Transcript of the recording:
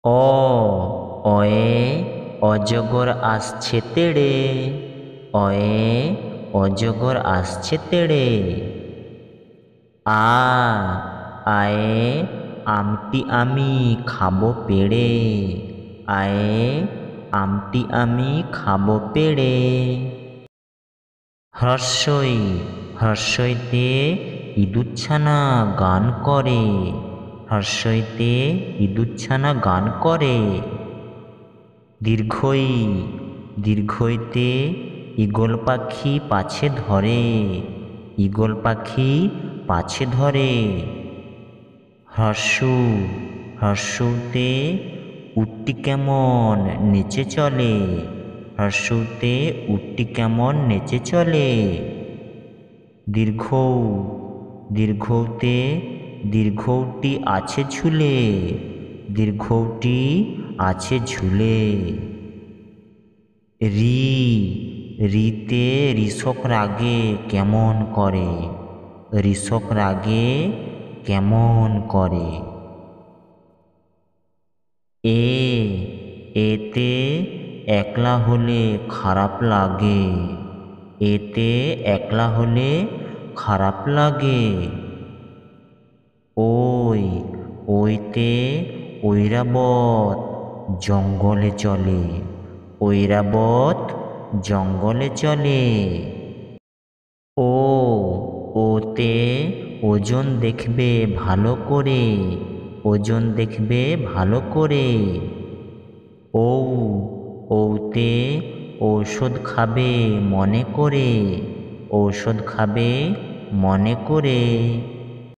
অ অয়ে অজগর আসছে তেড়ে। অয়ে অজগর আসছে তেড়ে। আ আয়ে আমটি আমি খাবো পেড়ে। আয়ে আমটি আমি খাবো পেড়ে। হ্রস্বই হ্রস্বইতে ইঁদুরছানা গান করে। হ্রস্বইতে ইঁদুরছানা গান করে। দীর্ঘই দীর্ঘইতে ঈগল পাখি পাছে ধরে। ঈগল পাখি পাছে ধরে। হ্রস্ব হ্রস্বতে উটটি কেমন নেচে চলে। হ্রস্বতে উটটি কেমন নেচে চলে। দীর্ঘ দীর্ঘতে দীর্ঘটি আছে ঝুলে। দীর্ঘটি আছে ঝুলে। রি রিতে ঋষক রাগে কেমন করে। ঋষক রাগে কেমন করে। এতে একলা হলে খারাপ লাগে। এতে একলা হলে খারাপ লাগে। ওইতে ঐরাবত জঙ্গলে চলে। ঐরাবত জঙ্গলে চলে। ওতে ওজন দেখবে ভালো করে। ওজন দেখবে ভালো করে। ওতে ঔষধ খাবে মনে করে। ঔষধ খাবে মনে করে।